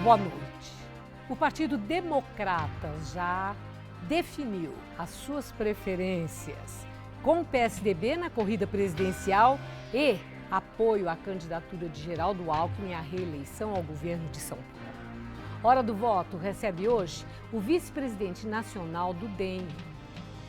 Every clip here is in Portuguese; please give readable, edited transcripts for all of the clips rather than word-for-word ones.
Boa noite. O Partido Democratas já definiu as suas preferências com o PSDB na corrida presidencial e apoio à candidatura de Geraldo Alckmin à reeleição ao governo de São Paulo. Hora do voto recebe hoje o vice-presidente nacional do DEM,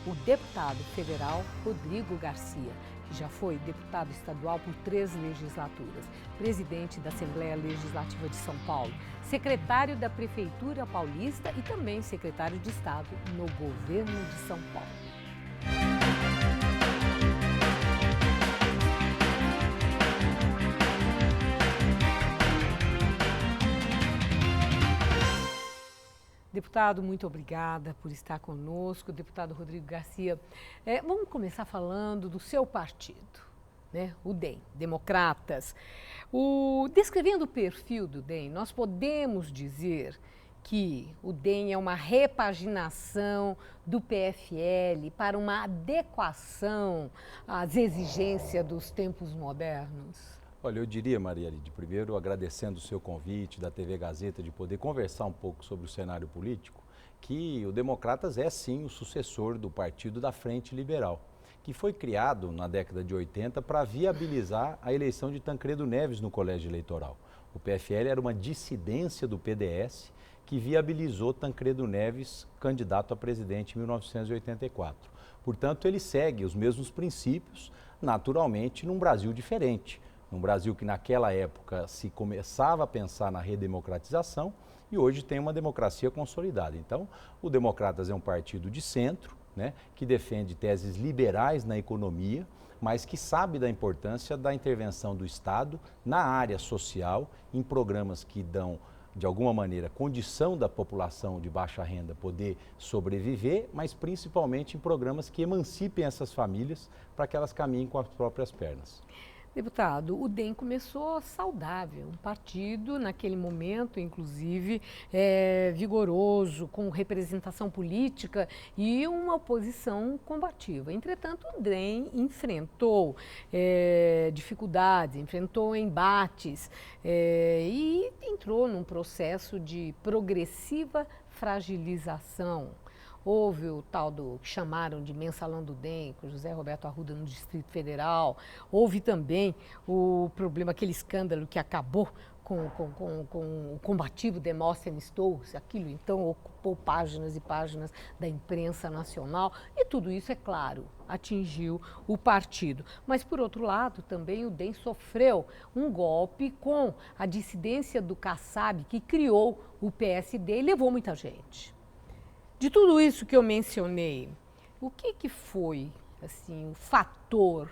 o deputado federal Rodrigo Garcia, que já foi deputado estadual por 3 legislaturas, presidente da Assembleia Legislativa de São Paulo, secretário da Prefeitura Paulista e também secretário de Estado no governo de São Paulo. Deputado, muito obrigada por estar conosco. Deputado Rodrigo Garcia, vamos começar falando do seu partido, né? O DEM, Democratas. Descrevendo o perfil do DEM, nós podemos dizer que o DEM é uma repaginação do PFL para uma adequação às exigências dos tempos modernos? Olha, eu diria, Maria Lídia, primeiro agradecendo o seu convite da TV Gazeta de poder conversar um pouco sobre o cenário político, que o Democratas é sim o sucessor do Partido da Frente Liberal, que foi criado na década de 80 para viabilizar a eleição de Tancredo Neves no colégio eleitoral. O PFL era uma dissidência do PDS que viabilizou Tancredo Neves candidato a presidente em 1984. Portanto, ele segue os mesmos princípios, naturalmente, num Brasil diferente. Num Brasil que naquela época se começava a pensar na redemocratização e hoje tem uma democracia consolidada. Então, o Democratas é um partido de centro, né, que defende teses liberais na economia, mas que sabe da importância da intervenção do Estado na área social, em programas que dão, de alguma maneira, condição da população de baixa renda poder sobreviver, mas principalmente em programas que emancipem essas famílias para que elas caminhem com as próprias pernas. Deputado, o DEM começou saudável, um partido naquele momento, inclusive, vigoroso, com representação política e uma oposição combativa. Entretanto, o DEM enfrentou dificuldades, enfrentou embates e entrou num processo de progressiva fragilização. Houve o tal do que chamaram de mensalão do DEM, com José Roberto Arruda no Distrito Federal. Houve também o problema, aquele escândalo que acabou com o combativo Demóstenes Torres. Aquilo então ocupou páginas e páginas da imprensa nacional. E tudo isso, é claro, atingiu o partido. Mas, por outro lado, também o DEM sofreu um golpe com a dissidência do Kassab, que criou o PSD e levou muita gente. De tudo isso que eu mencionei, o que foi assim, o fator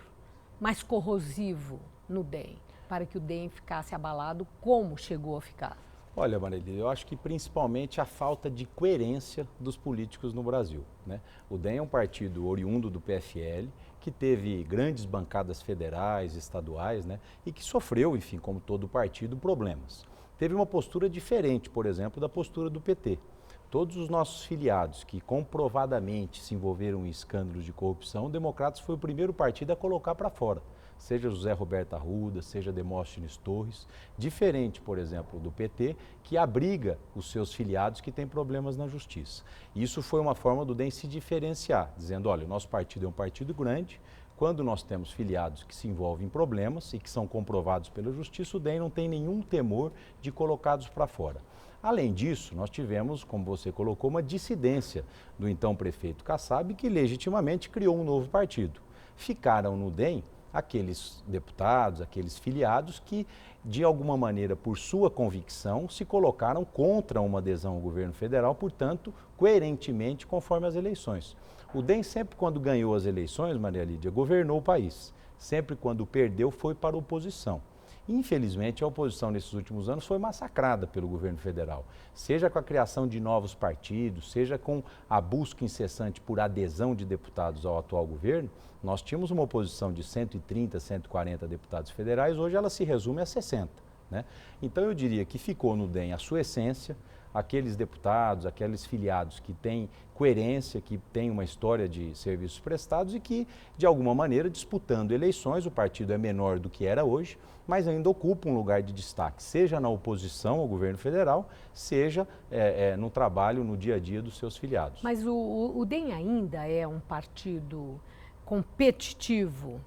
mais corrosivo no DEM, para que o DEM ficasse abalado como chegou a ficar? Olha, Marília, eu acho que principalmente a falta de coerência dos políticos no Brasil, né? O DEM é um partido oriundo do PFL, que teve grandes bancadas federais, estaduais, né? E que sofreu, enfim, como todo partido, problemas. Teve uma postura diferente, por exemplo, da postura do PT. Todos os nossos filiados que comprovadamente se envolveram em escândalos de corrupção, o Democratas foi o primeiro partido a colocar para fora. Seja José Roberto Arruda, seja Demóstenes Torres, diferente, por exemplo, do PT, que abriga os seus filiados que têm problemas na justiça. Isso foi uma forma do DEM se diferenciar, dizendo, olha, o nosso partido é um partido grande, quando nós temos filiados que se envolvem em problemas e que são comprovados pela justiça, o DEM não tem nenhum temor de colocá-los para fora. Além disso, nós tivemos, como você colocou, uma dissidência do então prefeito Kassab, que legitimamente criou um novo partido. Ficaram no DEM aqueles deputados, aqueles filiados que, de alguma maneira, por sua convicção, se colocaram contra uma adesão ao governo federal, portanto, coerentemente conforme as eleições. O DEM sempre, quando ganhou as eleições, Maria Lídia, governou o país. Sempre quando perdeu, foi para a oposição. Infelizmente, a oposição nesses últimos anos foi massacrada pelo governo federal, seja com a criação de novos partidos, seja com a busca incessante por adesão de deputados ao atual governo. Nós tínhamos uma oposição de 130, 140 deputados federais, hoje ela se resume a 60. Né? Então eu diria que ficou no DEM a sua essência, aqueles deputados, aqueles filiados que têm coerência, que têm uma história de serviços prestados e que, de alguma maneira, disputando eleições, o partido é menor do que era hoje, mas ainda ocupa um lugar de destaque, seja na oposição ao governo federal, seja no trabalho, no dia a dia dos seus filiados. Mas o DEM ainda é um partido competitivo?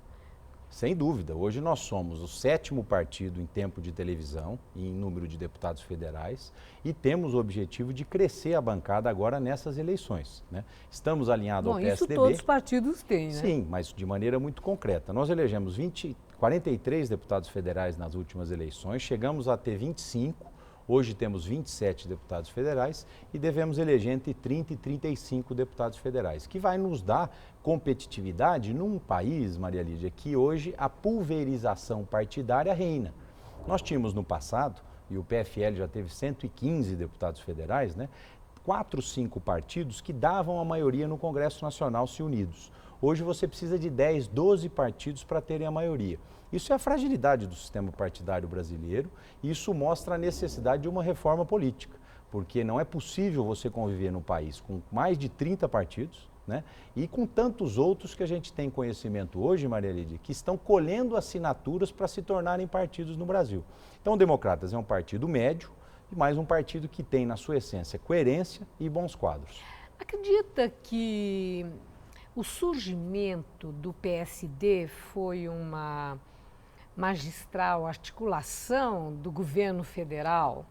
Sem dúvida. Hoje nós somos o 7º partido em tempo de televisão e em número de deputados federais e temos o objetivo de crescer a bancada agora nessas eleições, né? Estamos alinhados ao PSDB. Isso todos os partidos têm, né? Sim, mas de maneira muito concreta. Nós elegemos 43 deputados federais nas últimas eleições, chegamos a ter 25. Hoje temos 27 deputados federais e devemos eleger entre 30 e 35 deputados federais, que vai nos dar competitividade num país, Maria Lídia, que hoje a pulverização partidária reina. Nós tínhamos no passado, e o PFL já teve 115 deputados federais, né? 4, 5 partidos que davam a maioria no Congresso Nacional se unidos. Hoje você precisa de 10, 12 partidos para terem a maioria. Isso é a fragilidade do sistema partidário brasileiro e isso mostra a necessidade de uma reforma política, porque não é possível você conviver no país com mais de 30 partidos, né, e com tantos outros que a gente tem conhecimento hoje, Maria Lídia, que estão colhendo assinaturas para se tornarem partidos no Brasil. Então, o Democratas é um partido médio, e mais um partido que tem na sua essência coerência e bons quadros. Acredita que o surgimento do PSD foi uma magistral articulação do governo federal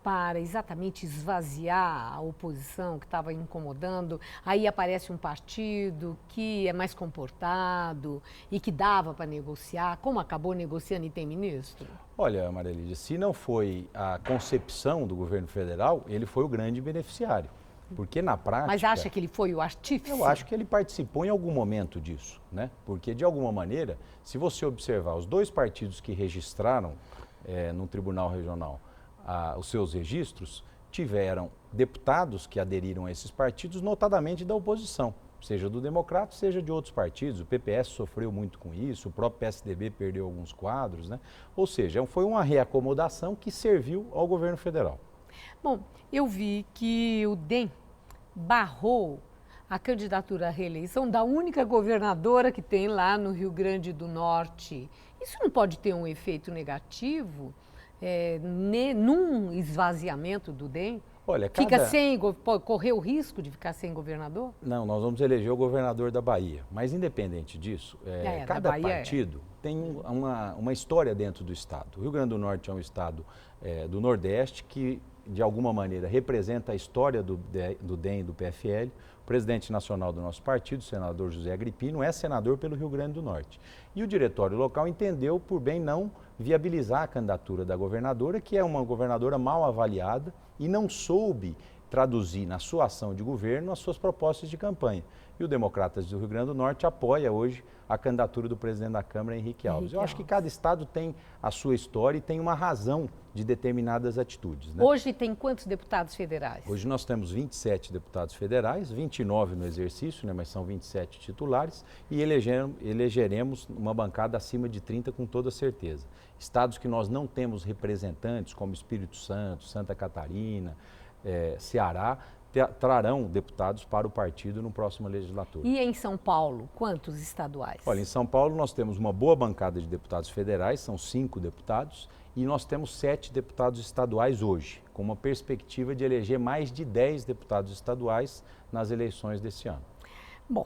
para exatamente esvaziar a oposição que estava incomodando? Aí aparece um partido que é mais comportado e que dava para negociar, como acabou negociando e tem ministro? Olha, Maria Lídia, se não foi a concepção do governo federal, ele foi o grande beneficiário. Porque na prática... Mas acha que ele foi o artífice? Eu acho que ele participou em algum momento disso, né? Porque, de alguma maneira, se você observar os dois partidos que registraram no Tribunal Regional os seus registros, tiveram deputados que aderiram a esses partidos, notadamente da oposição, seja do Democrata, seja de outros partidos. O PPS sofreu muito com isso, o próprio PSDB perdeu alguns quadros, né? Ou seja, foi uma reacomodação que serviu ao governo federal. Bom, eu vi que o DEM barrou a candidatura à reeleição da única governadora que tem lá no Rio Grande do Norte. Isso não pode ter um efeito negativo num esvaziamento do DEM? Olha, correr o risco de ficar sem governador? Não, nós vamos eleger o governador da Bahia. Mas, independente disso, cada partido tem uma história dentro do estado. O Rio Grande do Norte é um estado do Nordeste que, de alguma maneira, representa a história do DEM e do PFL. O presidente nacional do nosso partido, o senador José Agripino, é senador pelo Rio Grande do Norte. E o diretório local entendeu por bem não viabilizar a candidatura da governadora, que é uma governadora mal avaliada e não soube traduzir na sua ação de governo as suas propostas de campanha. E o Democratas do Rio Grande do Norte apoia hoje a candidatura do presidente da Câmara, Henrique Alves. Eu acho que cada estado tem a sua história e tem uma razão de determinadas atitudes, né? Hoje tem quantos deputados federais? Hoje nós temos 27 deputados federais, 29 no exercício, né, mas são 27 titulares, e elegeremos uma bancada acima de 30 com toda certeza. Estados que nós não temos representantes, como Espírito Santo, Santa Catarina, Ceará, trarão deputados para o partido no próximo legislatura. E em São Paulo, quantos estaduais? Olha, em São Paulo nós temos uma boa bancada de deputados federais, são 5 deputados, e nós temos 7 deputados estaduais hoje, com uma perspectiva de eleger mais de 10 deputados estaduais nas eleições desse ano. Bom,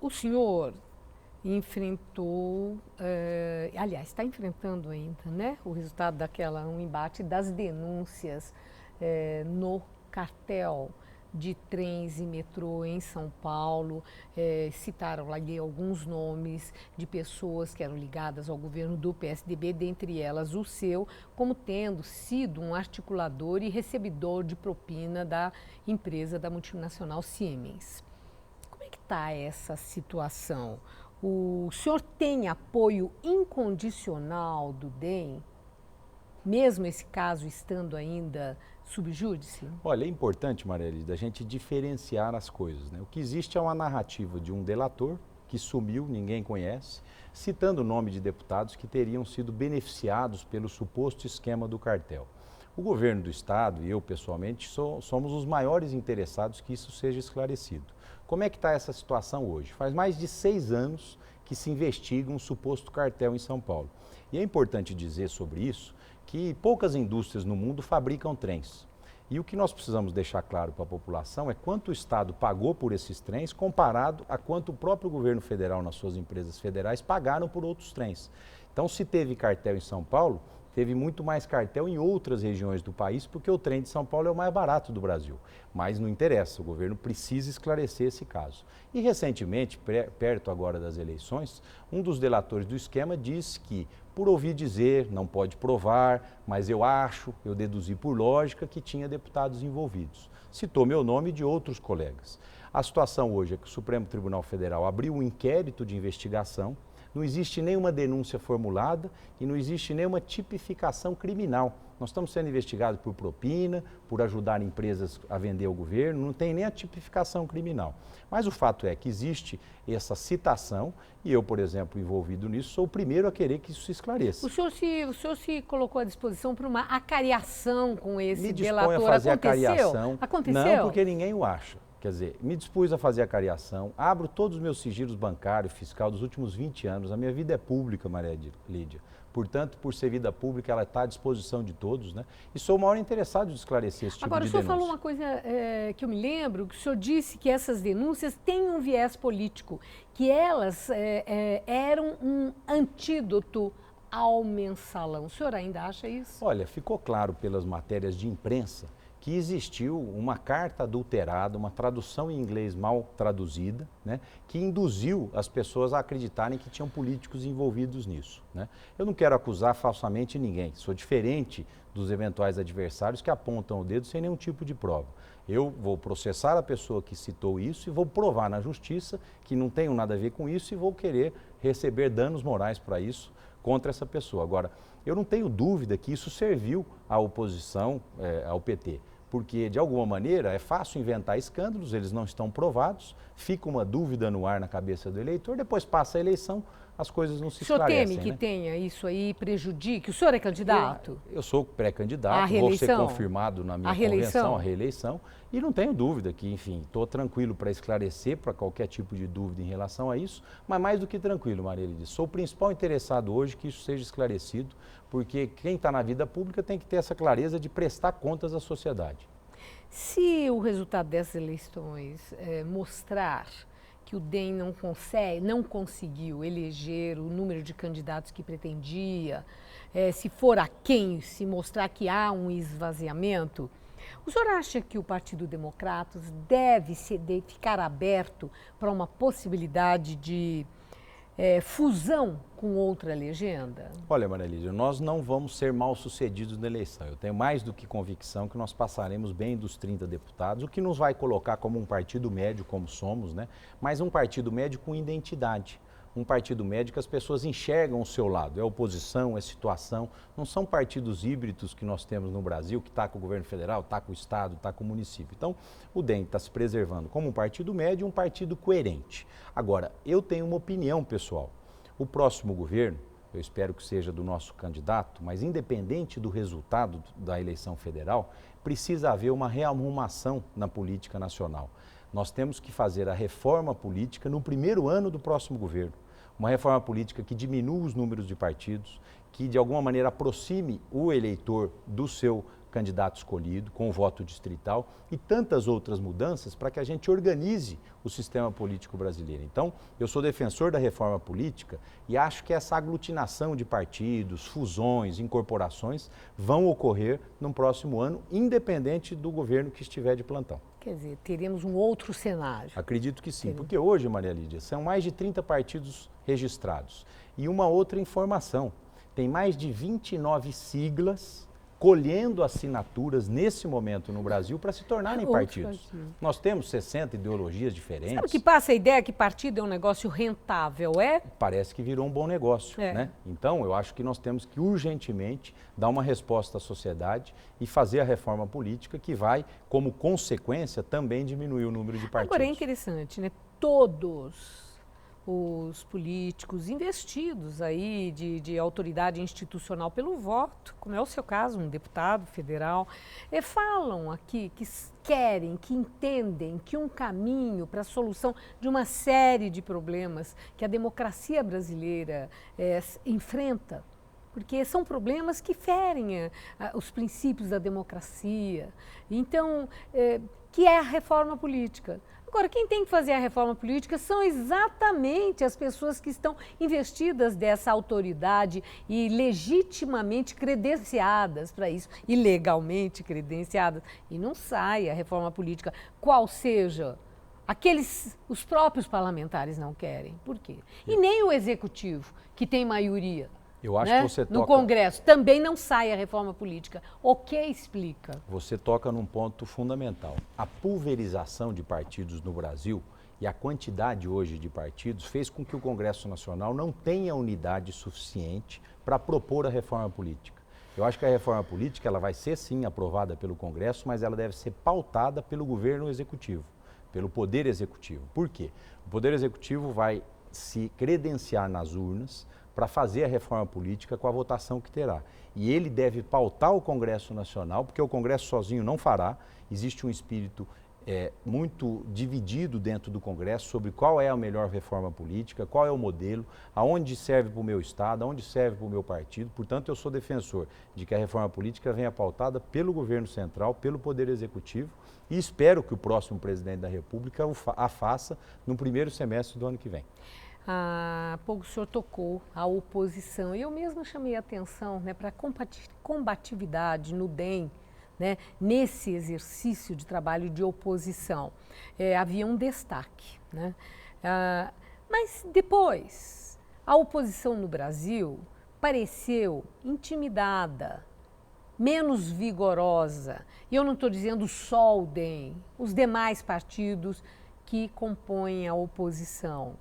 o senhor enfrentou, aliás, está enfrentando ainda, né? O resultado um embate das denúncias no cartel de trens e metrô em São Paulo. Citaram lá alguns nomes de pessoas que eram ligadas ao governo do PSDB, dentre elas o seu, como tendo sido um articulador e recebidor de propina da empresa da multinacional Siemens. Como é que está essa situação? O senhor tem apoio incondicional do DEM, mesmo esse caso estando ainda sub júdice? Olha, é importante, Maria Lídia, a gente diferenciar as coisas, né? O que existe é uma narrativa de um delator que sumiu, ninguém conhece, citando o nome de deputados que teriam sido beneficiados pelo suposto esquema do cartel. O governo do Estado e eu, pessoalmente, somos os maiores interessados que isso seja esclarecido. Como é que está essa situação hoje? Faz mais de 6 anos que se investiga um suposto cartel em São Paulo. E é importante dizer sobre isso que poucas indústrias no mundo fabricam trens. E o que nós precisamos deixar claro para a população é quanto o Estado pagou por esses trens comparado a quanto o próprio governo federal, nas suas empresas federais, pagaram por outros trens. Então, se teve cartel em São Paulo, teve muito mais cartel em outras regiões do país, porque o trem de São Paulo é o mais barato do Brasil. Mas não interessa, o governo precisa esclarecer esse caso. E recentemente, perto agora das eleições, um dos delatores do esquema disse que, por ouvir dizer, não pode provar, mas eu acho, eu deduzi por lógica que tinha deputados envolvidos. Citou meu nome e de outros colegas. A situação hoje é que o Supremo Tribunal Federal abriu um inquérito de investigação. Não existe nenhuma denúncia formulada e não existe nenhuma tipificação criminal. Nós estamos sendo investigados por propina, por ajudar empresas a vender ao governo, não tem nem a tipificação criminal. Mas o fato é que existe essa citação e eu, por exemplo, envolvido nisso, sou o primeiro a querer que isso se esclareça. O senhor se colocou à disposição para uma acariação com esse delator? Me disponho a fazer acariação. Aconteceu? Não, porque ninguém o acha. Quer dizer, me dispus a fazer a cariação, abro todos os meus sigilos bancário, fiscal dos últimos 20 anos. A minha vida é pública, Maria Lídia. Portanto, por ser vida pública, ela está à disposição de todos, né? E sou o maior interessado de esclarecer esse tipo Agora, de denúncia. denúncia. Agora, o senhor falou uma coisa que eu me lembro, que o senhor disse que essas denúncias têm um viés político, que elas eram um antídoto ao mensalão. O senhor ainda acha isso? Olha, ficou claro pelas matérias de imprensa que existiu uma carta adulterada, uma tradução em inglês mal traduzida, né, que induziu as pessoas a acreditarem que tinham políticos envolvidos nisso, né. Eu não quero acusar falsamente ninguém, sou diferente dos eventuais adversários que apontam o dedo sem nenhum tipo de prova. Eu vou processar a pessoa que citou isso e vou provar na justiça que não tenho nada a ver com isso e vou querer receber danos morais para isso contra essa pessoa. Agora, eu não tenho dúvida que isso serviu à oposição, ao PT, porque de alguma maneira é fácil inventar escândalos, eles não estão provados, fica uma dúvida no ar na cabeça do eleitor, depois passa a eleição, as coisas não se esclarecem. O senhor teme que tenha isso aí, prejudique? O senhor é candidato? Eu sou pré-candidato, vou ser confirmado na minha convenção, a reeleição, e não tenho dúvida que, enfim, estou tranquilo para esclarecer para qualquer tipo de dúvida em relação a isso, mas mais do que tranquilo, Maria Lídia, sou o principal interessado hoje que isso seja esclarecido, porque quem está na vida pública tem que ter essa clareza de prestar contas à sociedade. Se o resultado dessas eleições mostrar que o DEM não conseguiu eleger o número de candidatos que pretendia, se for aquém, se mostrar que há um esvaziamento, o senhor acha que o Partido Democratas deve ficar aberto para uma possibilidade de fusão com outra legenda? Olha, Maria Lídia, nós não vamos ser mal sucedidos na eleição. Eu tenho mais do que convicção que nós passaremos bem dos 30 deputados, o que nos vai colocar como um partido médio, como somos, né? Mas um partido médio com identidade. Um partido médio que as pessoas enxergam o seu lado, é oposição, é situação, não são partidos híbridos que nós temos no Brasil, que está com o governo federal, está com o estado, está com o município. Então, o DEM está se preservando como um partido médio e um partido coerente. Agora, eu tenho uma opinião pessoal, o próximo governo, eu espero que seja do nosso candidato, mas independente do resultado da eleição federal, precisa haver uma rearrumação na política nacional. Nós temos que fazer a reforma política no primeiro ano do próximo governo. Uma reforma política que diminua os números de partidos, que de alguma maneira aproxime o eleitor do seu candidato escolhido, com o voto distrital e tantas outras mudanças para que a gente organize o sistema político brasileiro. Então, eu sou defensor da reforma política e acho que essa aglutinação de partidos, fusões, incorporações vão ocorrer no próximo ano, independente do governo que estiver de plantão. Quer dizer, teremos um outro cenário? Acredito que sim, porque hoje, Maria Lídia, são mais de 30 partidos registrados. E uma outra informação, tem mais de 29 siglas colhendo assinaturas nesse momento no Brasil para se tornarem partidos. Nós temos 60 ideologias diferentes. Sabe que passa a ideia que partido é um negócio rentável, é? Parece que virou um bom negócio, né? Então, eu acho que nós temos que urgentemente dar uma resposta à sociedade e fazer a reforma política que vai, como consequência, também diminuir o número de partidos. Agora, é interessante, né? Todos os políticos investidos aí de autoridade institucional pelo voto, como é o seu caso, um deputado federal, falam aqui que querem, que entendem que um caminho para a solução de uma série de problemas que a democracia brasileira enfrenta, porque são problemas que ferem os princípios da democracia, então, que é a reforma política. Agora, quem tem que fazer a reforma política são exatamente as pessoas que estão investidas dessa autoridade e legitimamente credenciadas para isso, e legalmente credenciadas. E não sai a reforma política, qual seja. Os próprios parlamentares não querem. Por quê? E nem o executivo, que tem maioria. Eu acho que você no Congresso também não sai a reforma política. O que explica? Você toca num ponto fundamental. A pulverização de partidos no Brasil e a quantidade hoje de partidos fez com que o Congresso Nacional não tenha unidade suficiente para propor a reforma política. Eu acho que a reforma política ela vai ser sim aprovada pelo Congresso, mas ela deve ser pautada pelo governo executivo, pelo Poder Executivo. Por quê? O Poder Executivo vai se credenciar nas urnas para fazer a reforma política com a votação que terá. E ele deve pautar o Congresso Nacional, porque o Congresso sozinho não fará. Existe um espírito muito dividido dentro do Congresso sobre qual é a melhor reforma política, qual é o modelo, aonde serve para o meu Estado, aonde serve para o meu partido. Portanto, eu sou defensor de que a reforma política venha pautada pelo governo central, pelo Poder Executivo, e espero que o próximo presidente da República a faça no primeiro semestre do ano que vem. Há pouco o senhor tocou a oposição. Eu mesma chamei a atenção para a combatividade no DEM, nesse exercício de trabalho de oposição. Havia um destaque. Mas depois, a oposição no Brasil pareceu intimidada, menos vigorosa. E eu não estou dizendo só o DEM, os demais partidos que compõem a oposição.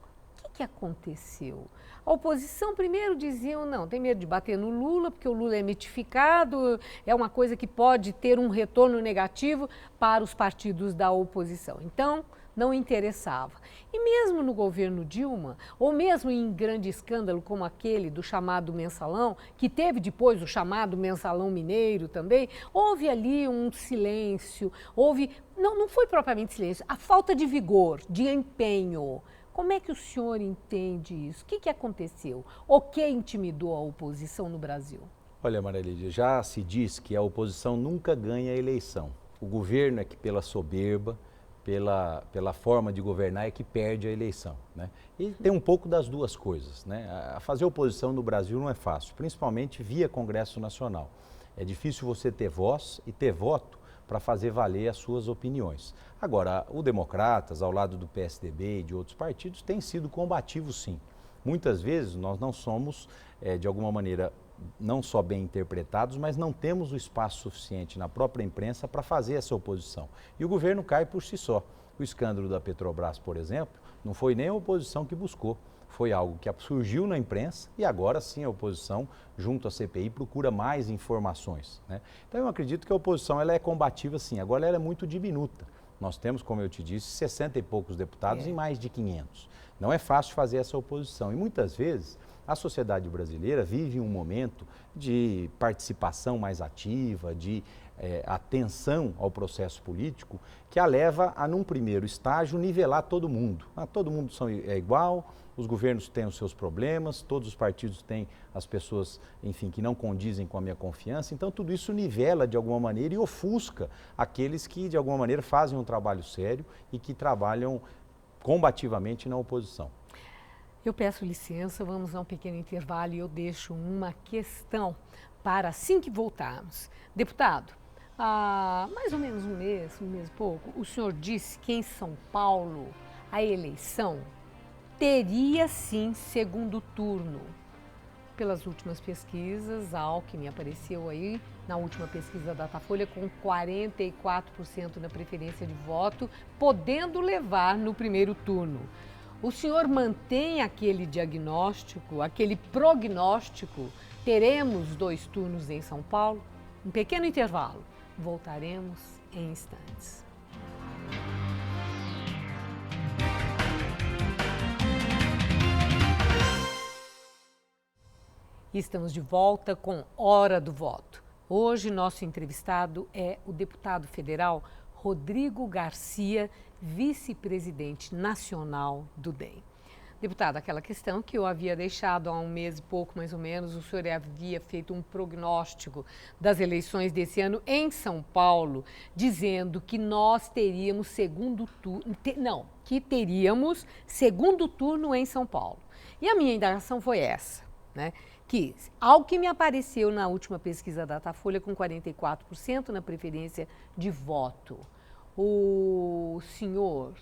O que aconteceu? A oposição primeiro diziam, não, tem medo de bater no Lula, porque o Lula é mitificado, é uma coisa que pode ter um retorno negativo para os partidos da oposição. Então, não interessava. E mesmo no governo Dilma, ou mesmo em grande escândalo como aquele do chamado mensalão, que teve depois o chamado mensalão mineiro também, houve ali um silêncio, não foi propriamente silêncio, a falta de vigor, de empenho. Como é que o senhor entende isso? O que aconteceu? O que intimidou a oposição no Brasil? Olha, Maria Lídia, já se diz que a oposição nunca ganha a eleição. O governo é que pela soberba, pela forma de governar é que perde a eleição. E tem um pouco das duas coisas. Fazer oposição no Brasil não é fácil, principalmente via Congresso Nacional. É difícil você ter voz e ter voto para fazer valer as suas opiniões. Agora, o Democratas, ao lado do PSDB e de outros partidos, tem sido combativo, sim. Muitas vezes nós não somos, de alguma maneira, não só bem interpretados, mas não temos o espaço suficiente na própria imprensa para fazer essa oposição. E o governo cai por si só. O escândalo da Petrobras, por exemplo, não foi nem a oposição que buscou. Foi algo que surgiu na imprensa e agora sim a oposição, junto à CPI, procura mais informações. Então eu acredito que a oposição ela é combativa sim, agora ela é muito diminuta. Nós temos, como eu te disse, 60 e poucos deputados em mais de 500. Não é fácil fazer essa oposição e muitas vezes a sociedade brasileira vive um momento de participação mais ativa, de atenção ao processo político, que a leva a, num primeiro estágio, nivelar todo mundo. Todo mundo é igual, os governos têm os seus problemas, todos os partidos têm as pessoas, enfim, que não condizem com a minha confiança. Então, tudo isso nivela de alguma maneira e ofusca aqueles que, de alguma maneira, fazem um trabalho sério e que trabalham combativamente na oposição. Eu peço licença, vamos a um pequeno intervalo e eu deixo uma questão para assim que voltarmos. Deputado, há mais ou menos um mês e pouco, o senhor disse que em São Paulo a eleição teria sim segundo turno. Pelas últimas pesquisas, a Alckmin apareceu aí na última pesquisa da Datafolha com 44% na preferência de voto, podendo levar no primeiro turno. O senhor mantém aquele diagnóstico, aquele prognóstico? Teremos 2 turnos em São Paulo? Um pequeno intervalo. Voltaremos em instantes. E estamos de volta com Hora do Voto. Hoje, nosso entrevistado é o deputado federal Rodrigo Garcia, vice-presidente nacional do DEM. Deputado, aquela questão que eu havia deixado há um mês e pouco, mais ou menos, o senhor havia feito um prognóstico das eleições desse ano em São Paulo, dizendo que nós teríamos segundo turno, que teríamos segundo turno em São Paulo. E a minha indagação foi essa, né? Que Alckmin apareceu na última pesquisa da Datafolha com 44% na preferência de voto. O senhor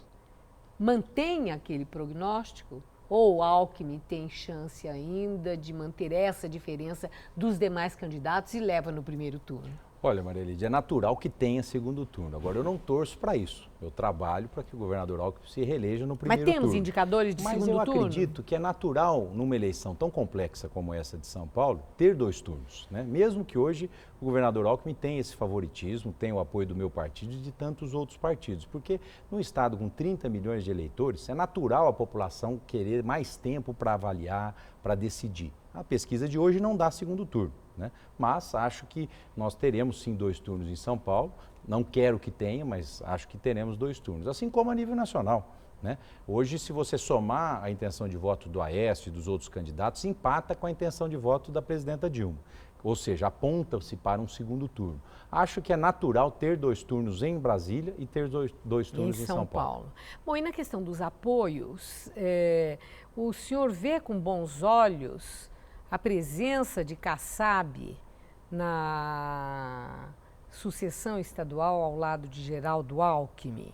mantém aquele prognóstico? Ou Alckmin tem chance ainda de manter essa diferença dos demais candidatos e leva no primeiro turno? Olha, Maria Lídia, é natural que tenha segundo turno. Agora, eu não torço para isso. Eu trabalho para que o governador Alckmin se reeleja no primeiro turno. Mas temos indicadores de segundo turno? Mas eu acredito que é natural, numa eleição tão complexa como essa de São Paulo, ter 2 turnos, né? Mesmo que hoje o governador Alckmin tenha esse favoritismo, tenha o apoio do meu partido e de tantos outros partidos. Porque num estado com 30 milhões de eleitores, é natural a população querer mais tempo para avaliar, para decidir. A pesquisa de hoje não dá segundo turno, né? Mas acho que nós teremos sim 2 turnos em São Paulo. Não quero que tenha, mas acho que teremos 2 turnos, assim como a nível nacional, né? Hoje, se você somar a intenção de voto do Aécio e dos outros candidatos, empata com a intenção de voto da presidenta Dilma. Ou seja, aponta-se para um segundo turno. Acho que é natural ter 2 turnos em Brasília e ter dois turnos em São Paulo. Bom, e na questão dos apoios, o senhor vê com bons olhos a presença de Kassab na sucessão estadual ao lado de Geraldo Alckmin?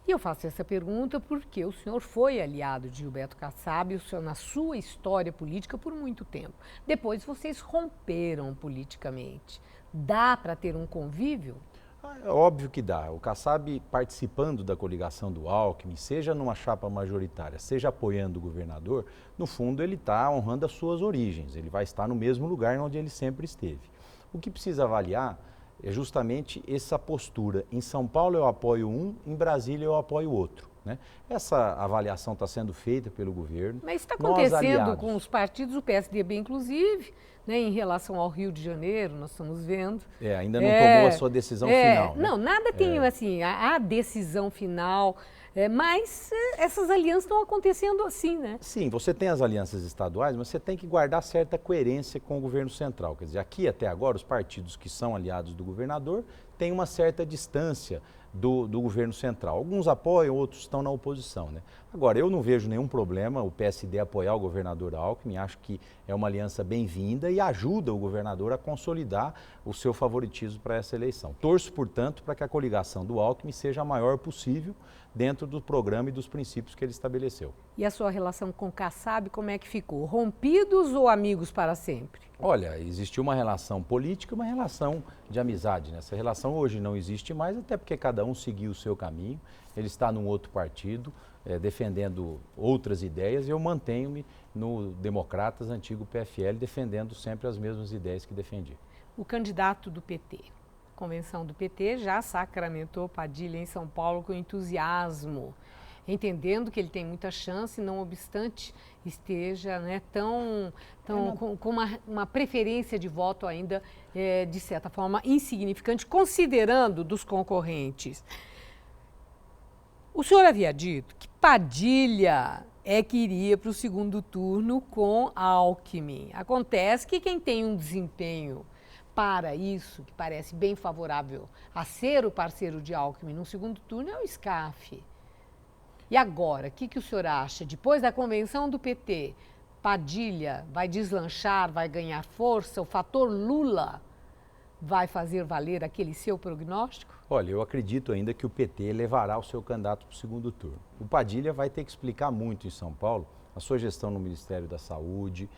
E eu faço essa pergunta porque o senhor foi aliado de Gilberto Kassab, o senhor, na sua história política, por muito tempo. Depois vocês romperam politicamente. Dá para ter um convívio? É óbvio que dá. O Kassab participando da coligação do Alckmin, seja numa chapa majoritária, seja apoiando o governador, no fundo ele está honrando as suas origens. Ele vai estar no mesmo lugar onde ele sempre esteve. O que precisa avaliar é justamente essa postura. Em São Paulo eu apoio um, em Brasília eu apoio outro, né? Essa avaliação está sendo feita pelo governo. Mas está acontecendo com os partidos, o PSDB inclusive, né, em relação ao Rio de Janeiro, nós estamos vendo. Ainda não tomou a sua decisão final. Né? Não, nada tem assim, a decisão final, mas essas alianças estão acontecendo assim, né? Sim, você tem as alianças estaduais, mas você tem que guardar certa coerência com o governo central. Quer dizer, aqui até agora, os partidos que são aliados do governador têm uma certa distância do governo central. Alguns apoiam, outros estão na oposição, né? Agora, eu não vejo nenhum problema o PSD apoiar o governador Alckmin, acho que é uma aliança bem-vinda e ajuda o governador a consolidar o seu favoritismo para essa eleição. Torço, portanto, para que a coligação do Alckmin seja a maior possível dentro do programa e dos princípios que ele estabeleceu. E a sua relação com Kassab, como é que ficou? Rompidos ou amigos para sempre? Olha, existiu uma relação política e uma relação de amizade, né? Essa relação hoje não existe mais, até porque cada um seguiu o seu caminho. Ele está num outro partido, defendendo outras ideias, e eu mantenho-me no Democratas, antigo PFL, defendendo sempre as mesmas ideias que defendi. O candidato do PT, a convenção do PT, já sacramentou Padilha em São Paulo com entusiasmo, entendendo que ele tem muita chance, não obstante esteja, né, com uma preferência de voto ainda, de certa forma, insignificante, considerando dos concorrentes. O senhor havia dito que Padilha que iria para o segundo turno com Alckmin. Acontece que quem tem um desempenho para isso, que parece bem favorável a ser o parceiro de Alckmin no segundo turno, é o SCAF. E agora, o que o senhor acha? Depois da convenção do PT, Padilha vai deslanchar, vai ganhar força? O fator Lula vai fazer valer aquele seu prognóstico? Olha, eu acredito ainda que o PT levará o seu candidato para o segundo turno. O Padilha vai ter que explicar muito em São Paulo a sua gestão no Ministério da Saúde,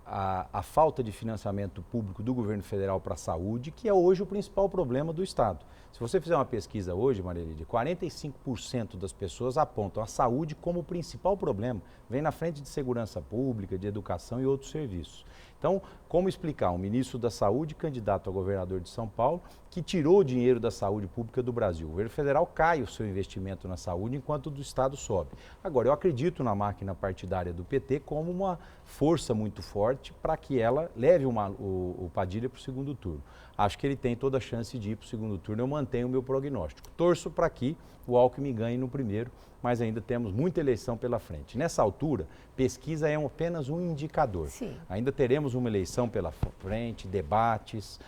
a falta de financiamento público do governo federal para a saúde, que é hoje o principal problema do Estado. Se você fizer uma pesquisa hoje, Maria Lídia, 45% das pessoas apontam a saúde como o principal problema. Vem na frente de segurança pública, de educação e outros serviços. Então, como explicar um ministro da Saúde, candidato a governador de São Paulo, que tirou o dinheiro da saúde pública do Brasil? O governo federal cai o seu investimento na saúde enquanto o do Estado sobe. Agora, eu acredito na máquina partidária do PT como uma força muito forte para que ela leve o Padilha para o segundo turno. Acho que ele tem toda a chance de ir para o segundo turno, eu mantenho o meu prognóstico. Torço para que o Alckmin ganhe no primeiro, mas ainda temos muita eleição pela frente. Nessa altura, pesquisa é apenas um indicador. Sim. Ainda teremos uma eleição pela frente, debates,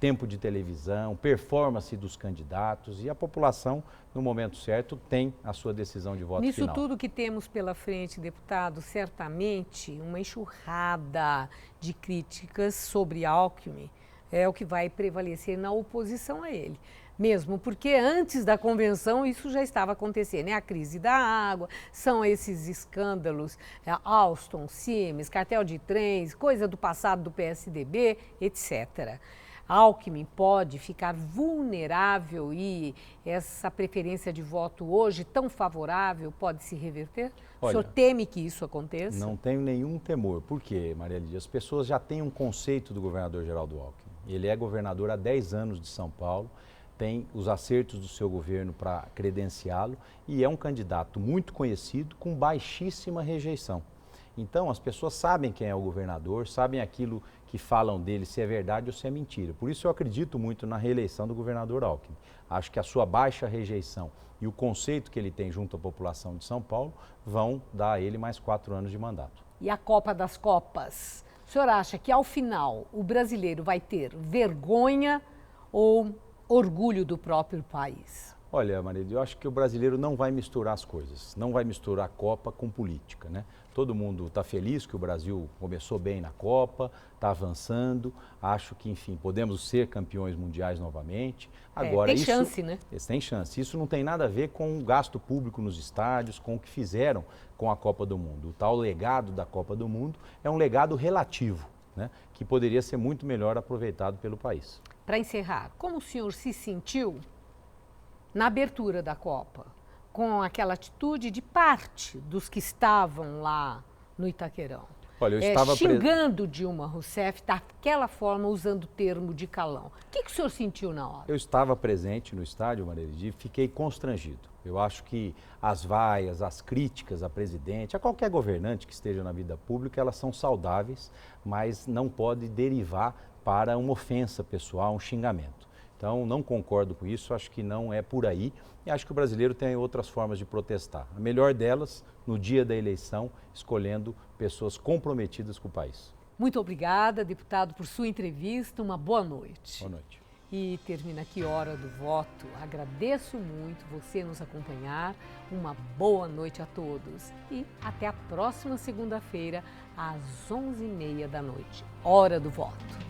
tempo de televisão, performance dos candidatos e a população, no momento certo, tem a sua decisão de voto Nisso final. tudo que temos pela frente, deputado, certamente uma enxurrada de críticas sobre Alckmin é o que vai prevalecer na oposição a ele. Mesmo porque antes da convenção isso já estava acontecendo, né? A crise da água, são esses escândalos, Alstom, Siemens, cartel de trens, coisa do passado do PSDB, etc. Alckmin pode ficar vulnerável e essa preferência de voto hoje tão favorável pode se reverter? O senhor teme que isso aconteça? Não tenho nenhum temor. Por quê, Maria Lídia? As pessoas já têm um conceito do governador Geraldo Alckmin. Ele é governador há 10 anos de São Paulo, tem os acertos do seu governo para credenciá-lo e é um candidato muito conhecido com baixíssima rejeição. Então, as pessoas sabem quem é o governador, sabem aquilo que falam dele, se é verdade ou se é mentira. Por isso eu acredito muito na reeleição do governador Alckmin. Acho que a sua baixa rejeição e o conceito que ele tem junto à população de São Paulo vão dar a ele mais 4 anos de mandato. E a Copa das Copas? O senhor acha que ao final o brasileiro vai ter vergonha ou orgulho do próprio país? Olha, Maria, eu acho que o brasileiro não vai misturar as coisas, não vai misturar a Copa com política, né? Todo mundo está feliz que o Brasil começou bem na Copa, está avançando, acho que, enfim, podemos ser campeões mundiais novamente. Agora, tem chance, né? Tem chance. Isso não tem nada a ver com o gasto público nos estádios, com o que fizeram com a Copa do Mundo. O tal legado da Copa do Mundo é um legado relativo, né? Que poderia ser muito melhor aproveitado pelo país. Para encerrar, como o senhor se sentiu na abertura da Copa, com aquela atitude de parte dos que estavam lá no Itaquerão? Olha, eu estava xingando Dilma Rousseff daquela forma, usando o termo de calão. O que o senhor sentiu na hora? Eu estava presente no estádio, Maria Lídia, e fiquei constrangido. Eu acho que as vaias, as críticas à presidente, a qualquer governante que esteja na vida pública, elas são saudáveis, mas não pode derivar para uma ofensa pessoal, um xingamento. Então, não concordo com isso, acho que não é por aí e acho que o brasileiro tem outras formas de protestar. A melhor delas, no dia da eleição, escolhendo pessoas comprometidas com o país. Muito obrigada, deputado, por sua entrevista. Uma boa noite. Boa noite. E termina aqui Hora do Voto. Agradeço muito você nos acompanhar. Uma boa noite a todos. E até a próxima segunda-feira, às 11h30 da noite. Hora do Voto.